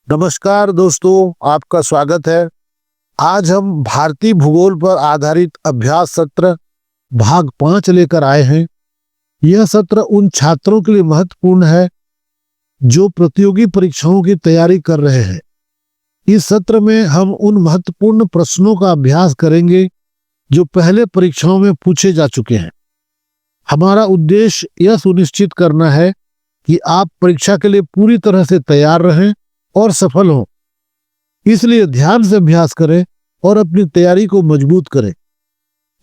नमस्कार दोस्तों, आपका स्वागत है। आज हम भारतीय भूगोल पर आधारित अभ्यास सत्र भाग 5 लेकर आए हैं। यह सत्र उन छात्रों के लिए महत्वपूर्ण है जो प्रतियोगी परीक्षाओं की तैयारी कर रहे हैं। इस सत्र में हम उन महत्वपूर्ण प्रश्नों का अभ्यास करेंगे जो पहले परीक्षाओं में पूछे जा चुके हैं। हमारा उद्देश्य यह सुनिश्चित करना है कि आप परीक्षा के लिए पूरी तरह से तैयार रहें और सफल हों। इसलिए ध्यान से अभ्यास करें और अपनी तैयारी को मजबूत करें।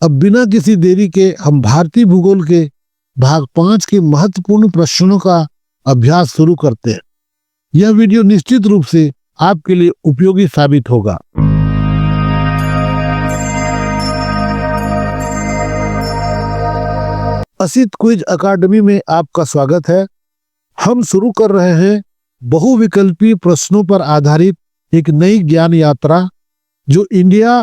अब बिना किसी देरी के हम भारतीय भूगोल के भाग 5 के महत्वपूर्ण प्रश्नों का अभ्यास शुरू करते हैं। यह वीडियो निश्चित रूप से आपके लिए उपयोगी साबित होगा। असित क्विज अकादमी में आपका स्वागत है। हम शुरू कर रहे हैं बहुविकल्पीय प्रश्नों पर आधारित एक नई ज्ञान यात्रा जो इंडिया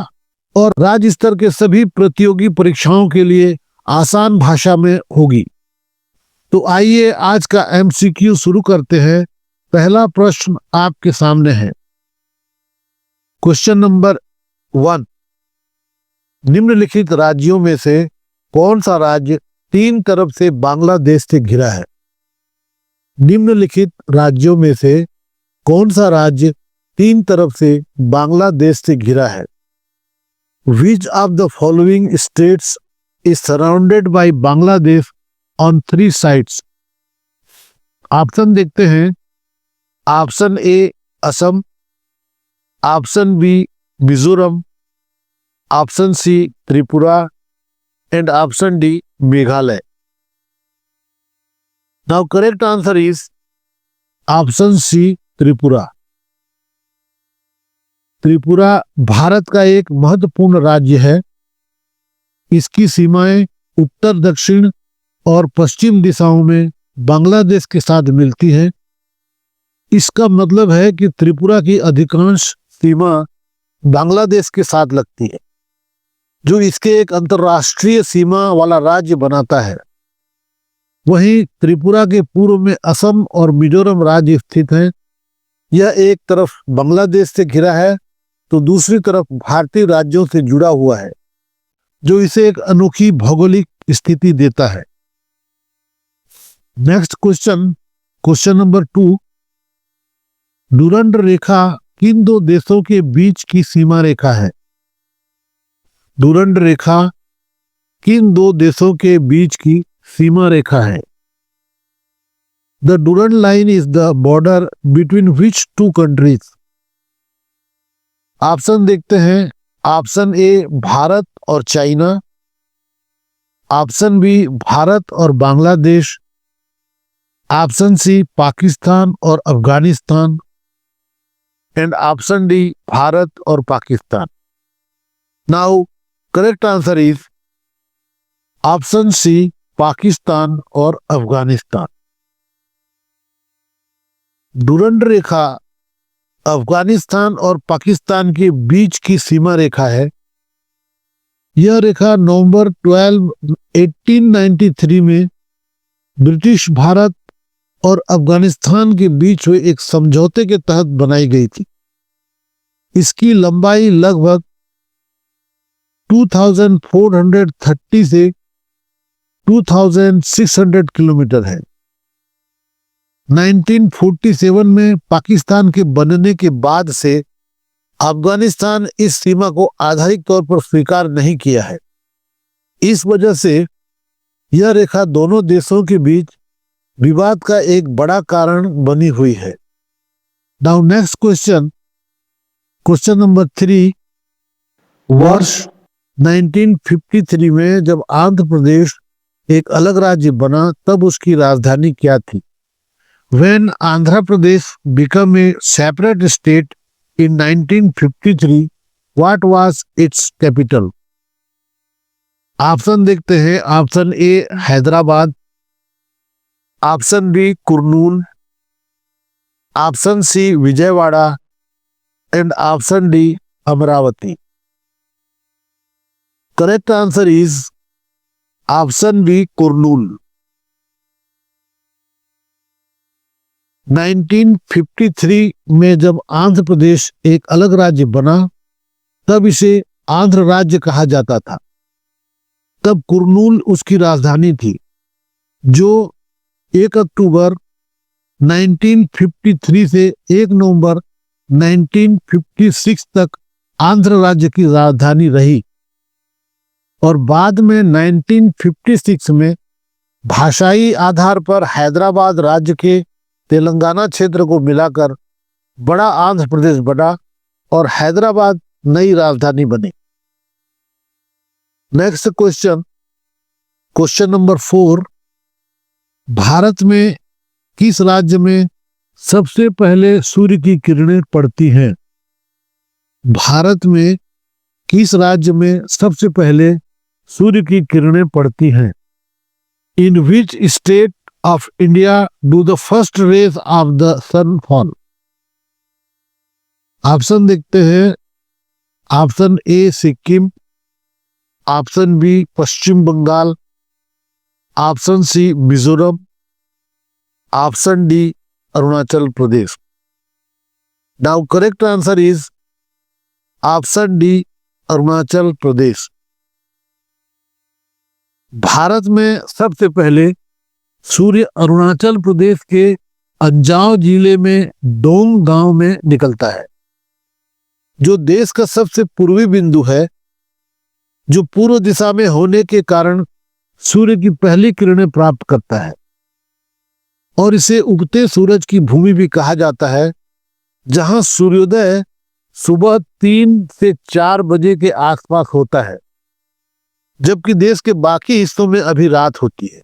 और राज्य स्तर के सभी प्रतियोगी परीक्षाओं के लिए आसान भाषा में होगी। तो आइए आज का एमसीक्यू शुरू करते हैं। पहला प्रश्न आपके सामने है। क्वेश्चन नंबर 1, निम्नलिखित राज्यों में से कौन सा राज्य 3 तरफ से बांग्लादेश से घिरा है? निम्नलिखित राज्यों में से कौन सा राज्य 3 तरफ से बांग्लादेश से घिरा है? Which of the following states is surrounded by Bangladesh on 3 sides? Option देखते हैं। Option A Assam, option B Mizoram, option C Tripura and option D Meghalaya. Now correct answer is option C Tripura. Tripura Bharat का एक महत्वपूर्ण राज्य है। इसकी सीमाएं उत्तर, दक्षिण और पश्चिम दिशाओं में बांग्लादेश के साथ मिलती हैं। इसका मतलब है कि त्रिपुरा की अधिकांश सीमा बांग्लादेश के साथ लगती है, जो इसके एक अंतर्राष्ट्रीय सीमा वाला राज्य बनाता है। वहीं त्रिपुरा के पूर्व में असम और मिजोरम राज्य स्थित हैं। यह एक तरफ बांग्लादेश से घिरा है तो दूसरी तरफ भारतीय राज्यों से जुड़ा हुआ है, जो इसे एक अनोखी भौगोलिक स्थिति देता है। नेक्स्ट क्वेश्चन नंबर 2, डुरंड रेखा किन 2 देशों के बीच की सीमा रेखा है? डुरंड रेखा किन 2 देशों के बीच की सीमा रेखा है? The Durand line is the border between which 2 countries? Option देखते हैं। ऑप्शन ए भारत और चाइना, ऑप्शन बी भारत और बांग्लादेश, ऑप्शन सी पाकिस्तान और Afghanistan and option D Bharat और Pakistan. Now correct answer is option C Pakistan और अफगानिस्तान। डुरंड रेखा अफगानिस्तान और पाकिस्तान के बीच की सीमा रेखा है। यह रेखा नवंबर 12, 1893 में ब्रिटिश भारत और अफगानिस्तान के बीच हुए एक समझौते के तहत बनाई गई थी। इसकी लंबाई लगभग 2430 से 2600 किलोमीटर है। 1947 में पाकिस्तान के बनने के बाद से अफगानिस्तान इस सीमा को आधारिक तौर पर स्वीकार नहीं किया है। इस वजह से यह रेखा दोनों देशों के बीच विवाद का एक बड़ा कारण बनी हुई है। नाउ नेक्स्ट क्वेश्चन नंबर 3, वर्ष 1953 में जब आंध्र प्रदेश एक अलग राज्य बना तब उसकी राजधानी क्या थी? When Andhra Pradesh became a separate state in 1953, what was its capital? Option देखते हैं। Option A Hyderabad, option B Kurnool, option C Vijayawada and option D Amaravati. Correct answer is option B Kurnool. 1953 में जब आंध्र प्रदेश एक अलग राज्य बना तब इसे आंध्र राज्य कहा जाता था। तब कुर्नूल उसकी राजधानी थी, जो 1 अक्टूबर 1953 से 1 नवंबर 1956 तक आंध्र राज्य की राजधानी रही और बाद में 1956 में भाषाई आधार पर हैदराबाद राज्य के तेलंगाना क्षेत्र को मिलाकर बड़ा आंध्र प्रदेश बना और हैदराबाद नई राजधानी बनी। Next question, question number 4, Bharat में किस राज्य में सबसे पहले सूर्य की किरणें पड़ती हैं? भारत में किस राज्य में सबसे पहले सूर्य की किरणें पड़ती हैं? In which state of India do the first rays of the sun fall? Option देखते हैं। Option A Sikkim, option B Paschim Bengal, option C Mizoram, option D Arunachal Pradesh. Now correct answer is option D Arunachal Pradesh. Bharat में सबसे पहले सूर्य अरुणाचल प्रदेश के अंजाव जिले में डोंग गांव में निकलता है, जो देश का सबसे पूर्वी बिंदु है, जो पूर्व दिशा में होने के कारण सूर्य की पहली किरणें प्राप्त करता है और इसे उगते सूरज की भूमि भी कहा जाता है, जहां सूर्योदय सुबह 3 से 4 बजे के आसपास होता है, जबकि देश के बाकी हिस्सों में अभी रात होती है।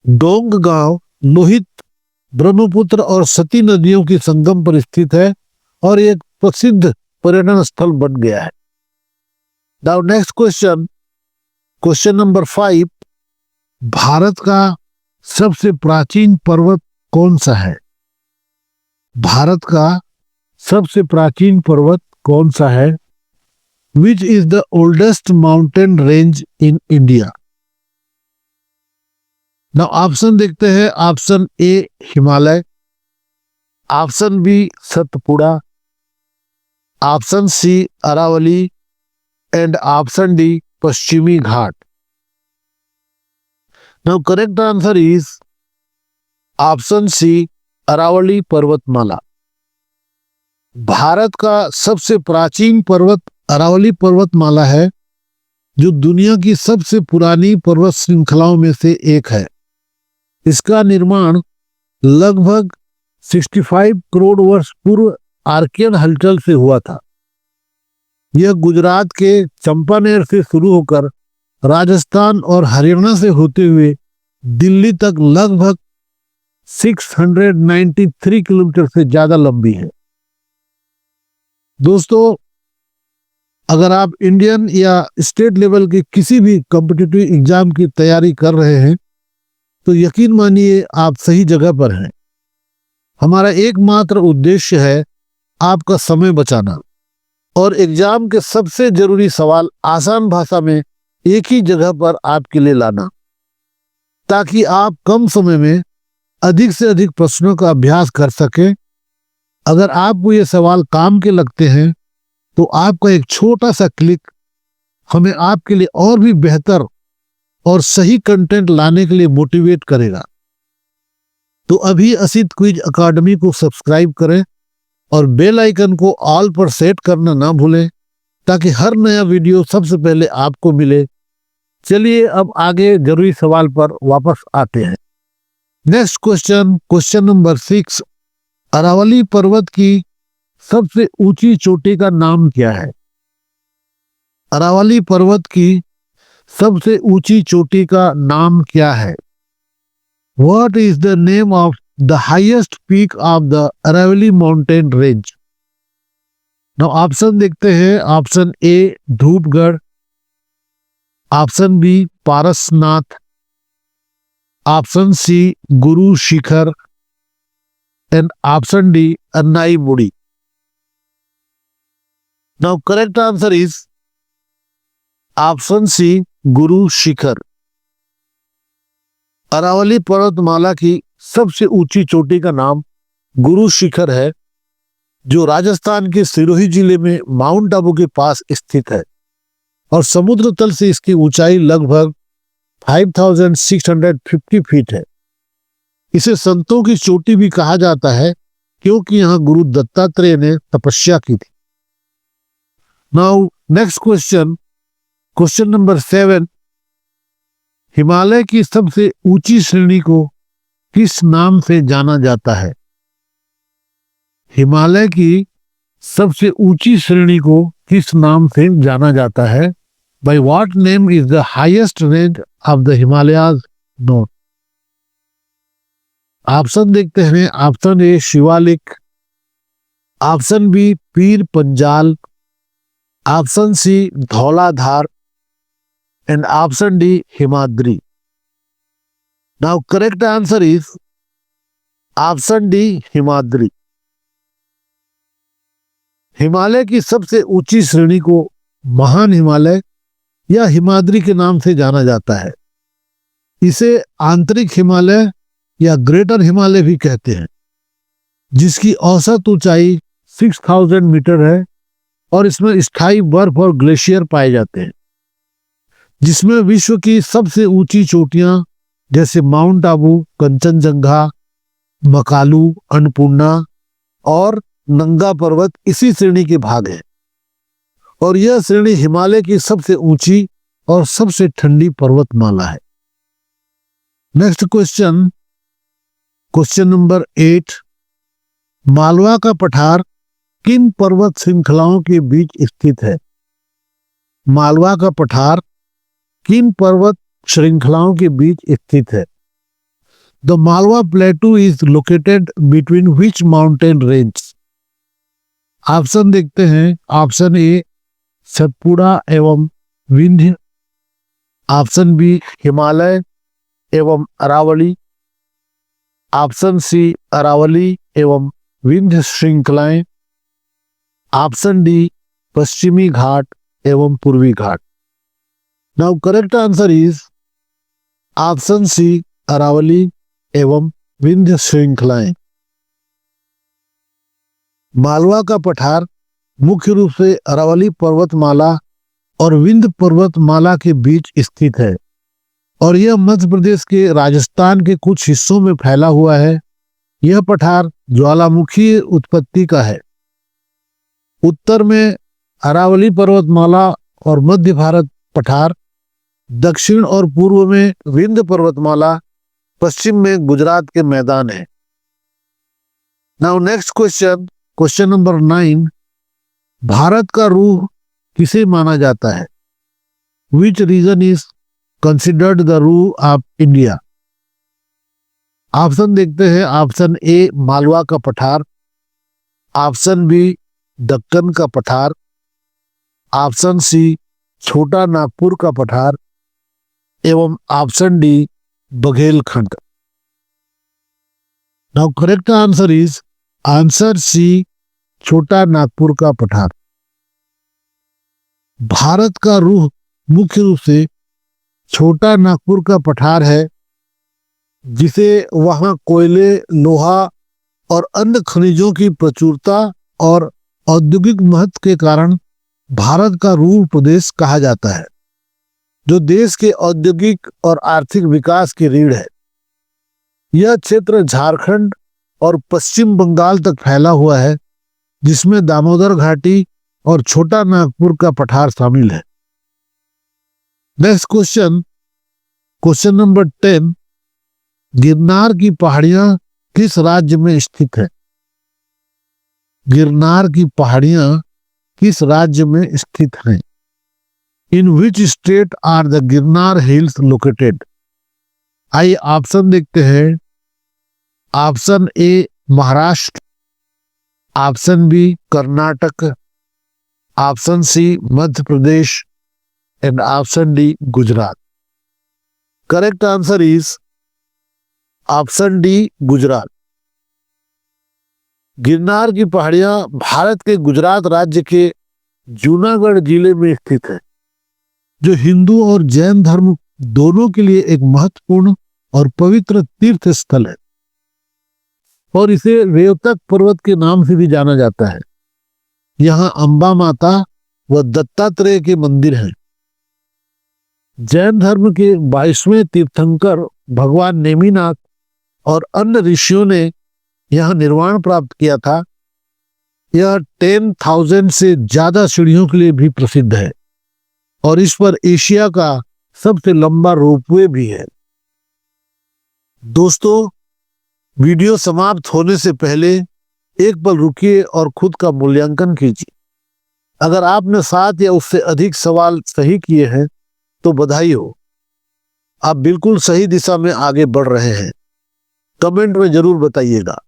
डोंग गांव लोहित, ब्रह्मपुत्र और सती नदियों की संगम पर स्थित है और एक प्रसिद्ध पर्यटन स्थल बन गया है। Now next question, question number 5, Bharat का सबसे प्राचीन पर्वत कौन सा है? भारत का सबसे प्राचीन पर्वत कौन सा है? Which is the oldest mountain range in India? Now option देखते हैं। Option A Himalaya, option B Satpura, option C Aravalli and option D Paschimi Ghat. Now correct answer is option C Aravalli पर्वतमाला। भारत का सबसे प्राचीन पर्वत अरावली पर्वतमाला है, जो दुनिया की सबसे पुरानी पर्वत श्रृंखलाओं में से एक है। इसका निर्माण लगभग 65 करोड़ वर्ष पूर्व आर्कियन हलचल से हुआ था। यह गुजरात के चंपानेर से शुरू होकर राजस्थान और हरियाणा से होते हुए दिल्ली तक लगभग 693 किलोमीटर से ज्यादा लंबी है। दोस्तों, अगर आप इंडियन या स्टेट लेवल के किसी भी कॉम्पिटिटिव एग्जाम की तैयारी कर रहे हैं तो यकीन मानिए आप सही जगह पर हैं। हमारा एकमात्र उद्देश्य है आपका समय बचाना और एग्जाम के सबसे जरूरी सवाल आसान भाषा में एक ही जगह पर आपके लिए लाना, ताकि आप कम समय में अधिक से अधिक प्रश्नों का अभ्यास कर सकें। अगर आपको ये सवाल काम के लगते हैं तो आपका एक छोटा सा क्लिक हमें आपके लिए और भी बेहतर और सही कंटेंट लाने के लिए मोटिवेट करेगा। तो अभी असित क्विज अकादमी को सब्सक्राइब करें और बेल आइकन को ऑल पर सेट करना ना भूलें, ताकि हर नया वीडियो सबसे पहले आपको मिले। चलिए अब आगे जरूरी सवाल पर वापस आते हैं। Next question, question number 6, Aravalli पर्वत की सबसे ऊंची चोटी का नाम क्या है? अरावली पर्वत की सबसे ऊंची चोटी का नाम क्या है? What is the name of the highest peak of the Aravalli mountain range? Now option देखते हैं। Option A Dhupgarh, option B Parasnath, option C Guru Shikhar and option D Anamudi. Now correct answer is option C Guru Shikhar. Aravalli पर्वतमाला की सबसे ऊंची चोटी का नाम गुरु शिखर है, जो राजस्थान के सिरोही जिले में माउंट आबू के पास स्थित है और समुद्र तल से इसकी ऊंचाई लगभग 5650 फीट है। इसे संतों की चोटी भी कहा जाता है क्योंकि यहां गुरु दत्तात्रेय ने तपस्या की थी। Now next question, question number 7। Himalaya की सबसे ऊंची श्रेणी को किस नाम से जाना जाता है? हिमालय की सबसे ऊंची श्रेणी को किस नाम से जाना जाता है? By what name is the highest range of the Himalayas known? Option देखते हैं। Option A Shivalik, option B Pir Panjal, option C Dhauladhar and option D Himadri. Now correct answer is option D Himadri. Himalaya की सबसे ऊंची श्रेणी को महान हिमालय या हिमाद्री के नाम से जाना जाता है। इसे आंतरिक हिमालय या ग्रेटर हिमालय भी कहते हैं, जिसकी औसत ऊंचाई 6000 मीटर है और इसमें स्थायी बर्फ और ग्लेशियर पाए जाते हैं, जिसमें विश्व की सबसे ऊंची चोटियां जैसे माउंट आबू, कंचनजंगा, मकालू, अन्नपूर्णा और नंगा पर्वत इसी श्रेणी के भाग हैं और यह श्रेणी हिमालय की सबसे ऊंची और सबसे ठंडी पर्वतमाला है। Next question, question number 8। Malwa का पठार किन पर्वत श्रृंखलाओं के बीच स्थित है? मालवा का पठार किन पर्वत श्रृंखलाओं के बीच स्थित है? The Malwa प्लेटू is located between which mountain range? Option देखते हैं। ऑप्शन ए सतपुड़ा एवं विंध्य, ऑप्शन बी हिमालय एवं अरावली, ऑप्शन सी अरावली एवं विंध्य श्रृंखलाएं, ऑप्शन डी पश्चिमी घाट एवं Purvi Ghat. Now correct answer is option C Aravalli एवं विंध्य श्रृंखलाएं। मालवा का पठार मुख्य रूप से अरावली पर्वतमाला और विंध्य पर्वतमाला के बीच स्थित है और यह मध्य प्रदेश के राजस्थान के कुछ हिस्सों में फैला हुआ है। यह पठार ज्वालामुखी उत्पत्ति का है। उत्तर में अरावली पर्वतमाला और मध्य भारत पठार, दक्षिण और पूर्व में विंध्य पर्वतमाला, पश्चिम में गुजरात के मैदान है। Now next question, question number 9। Bharat का रूह किसे माना जाता है? Which region is considered the रूह ऑफ इंडिया? ऑप्शन देखते हैं। ऑप्शन ए मालवा का पठार, ऑप्शन बी दक्कन का पठार, ऑप्शन सी छोटा नागपुर का पठार एवं option D Baghelkhand. Now correct answer is answer C Chota Nagpur का पठार। भारत का रूह मुख्य रूप से छोटा नागपुर का पठार है, जिसे वहां कोयले, लोहा और अन्य खनिजों की प्रचुरता और औद्योगिक महत्व के कारण भारत का रूह प्रदेश कहा जाता है, जो देश के औद्योगिक और आर्थिक विकास की रीढ़ है। यह क्षेत्र झारखंड और पश्चिम बंगाल तक फैला हुआ है, जिसमें दामोदर घाटी और छोटा नागपुर का पठार शामिल है। Next question, question number 10। Girnar की पहाड़ियां किस राज्य में स्थित है? गिरनार की पहाड़ियां किस राज्य में स्थित हैं? In which state are the Girnar hills located? आइए ऑप्शन देखते हैं। Option A Maharashtra, option B Karnataka, option C Madhya Pradesh and option D Gujarat. Correct answer is option D Gujarat. Girnar की पहाड़ियां भारत के गुजरात राज्य के जूनागढ़ जिले में स्थित है, जो हिंदू और जैन धर्म दोनों के लिए एक महत्वपूर्ण और पवित्र तीर्थ स्थल है। और इसे रेवतक पर्वत के नाम से भी जाना जाता है। यहाँ अंबा माता व दत्तात्रेय के मंदिर हैं। जैन धर्म के 22वें तीर्थंकर भगवान नेमिनाथ और अन्य ऋषियों ने यहाँ निर्वाण प्राप्त किया था। यह 10,000 से ज्यादा सीढ़ियों के लिए भी प्रसिद्ध है और इस पर एशिया का सबसे लंबा रोपवे भी है। दोस्तों, वीडियो समाप्त होने से पहले एक पल रुकिए और खुद का मूल्यांकन कीजिए। अगर आपने 7 या उससे अधिक सवाल सही किए हैं तो बधाई हो, आप बिल्कुल सही दिशा में आगे बढ़ रहे हैं। कमेंट में जरूर बताइएगा।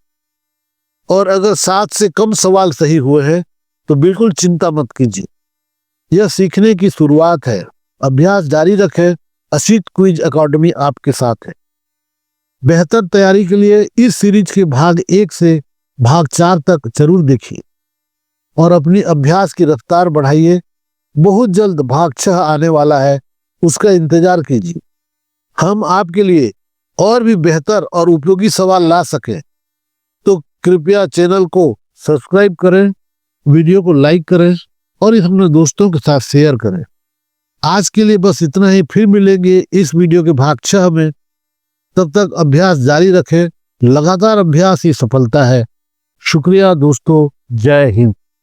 और अगर 7 से कम सवाल सही हुए हैं तो बिल्कुल चिंता मत कीजिए, यह सीखने की शुरुआत है। अभ्यास जारी रखें। असित क्विज अकादमी आपके साथ है। बेहतर तैयारी के लिए इस सीरीज के भाग 1 से भाग 4 तक जरूर देखिए और अपनी अभ्यास की रफ्तार बढ़ाइए। बहुत जल्द भाग 6 आने वाला है, उसका इंतजार कीजिए। हम आपके लिए और भी बेहतर और उपयोगी सवाल ला सकें तो कृपया चैनल को सब्सक्राइब करें, वीडियो को लाइक करें और इसे अपने दोस्तों के साथ शेयर करें। आज के लिए बस इतना ही। फिर मिलेंगे इस वीडियो के भाग 6 में। तब तक अभ्यास जारी रखें। लगातार अभ्यास ही सफलता है। शुक्रिया दोस्तों। जय हिंद।